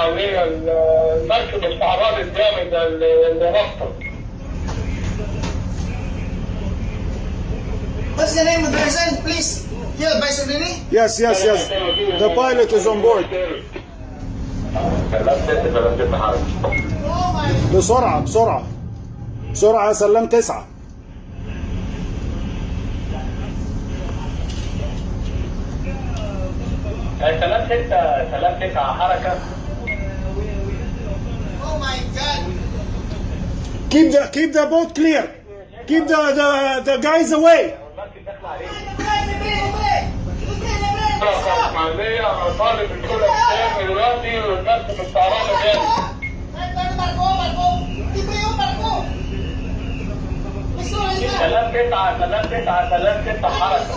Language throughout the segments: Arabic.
وهي المركب استعراض الجامد اللي ربطه. What's the name of the vessel, please? Here, by Sabrini? Yes. The pilot is on board. بسرعة يا سلام 9. سلام 9 حركة. Oh my God! Keep the boat clear. Keep the guys away. طالب الكل الثاني دلوقتي والمركب استعراض جامد. سلام 9 حركة.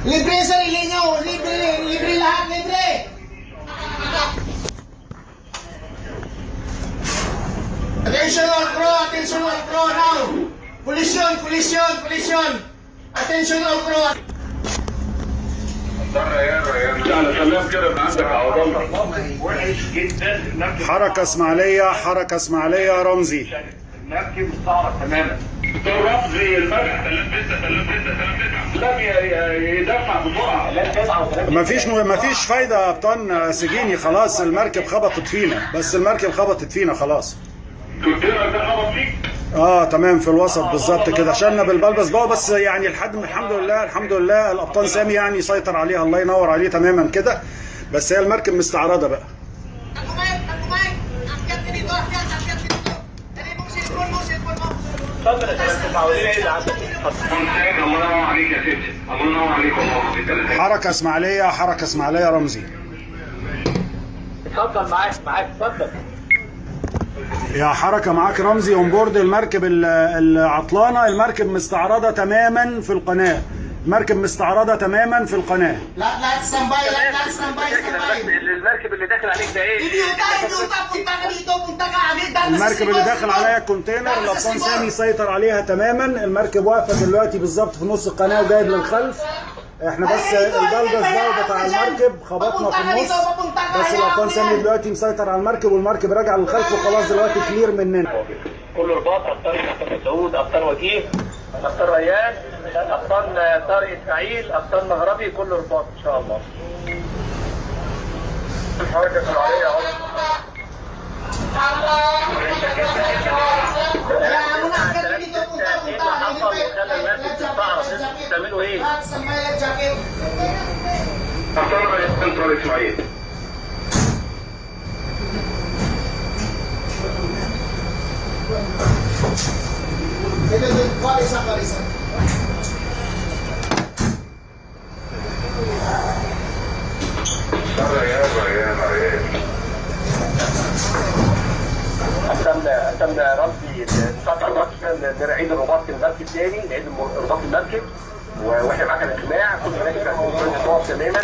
Libre sa sarili nyo! Libre lahat! Libre! Attention all crew now! Collision! Attention all crew! حركة اسماعيلية يا رمزي. المركب صارت تماما. رمزي المركب لم يدفع بسرعة. مفيش فايدة يا ابطال سجيني، خلاص المركب خبطت فينا خلاص. كنتينر ده خبط فيك؟ تمام في الوسط بالظبط كده، شلنا بالبلبس جوه بس يعني الحمد لله القبطان سامي يعني سيطر عليها، الله ينور عليه تماما كده، بس هي المركب مستعرضة بقى. اتفضل يا شباب متعودين ايه اللي عندك؟ الله ينور عليك يا ستي، الله ينور عليك والله. حركة اسماعيلية يا رمزي. اتفضل معاك اتفضل. يا حركة معاك رمزي اون بورد المركب العطلانة، المركب مستعرضة تماما في القناة. لا ستاند باي. المركب اللي داخل عليك ده ايه؟ المركب اللي داخل عليها الكونتينر القبطان سامي سيطر عليها تماما، المركب واقفة دلوقتي بالظبط في نص القناة وجايب للخلف، احنا بس البلبس ده بتاع المركب خبطنا في النص، بس القبطان سامي دلوقتي مسيطر على المركب والمركب راجعة للخلف وخلاص دلوقتي كلير مننا. كل رباط ابطال مسعود، ابطال وجيه، ابطال ريان، ابطال طارق اسماعيل، ابطال مغربي، كل رباط ان شاء الله. الحركة الشرعية اهو. بتعملوا ايه؟ ابطال طارق اسماعيل. أتمنى رمزي نعيد الرباط في المركب تاني، نعيد رباط المركب واحنا معاك الاجتماع كل هناك تماما.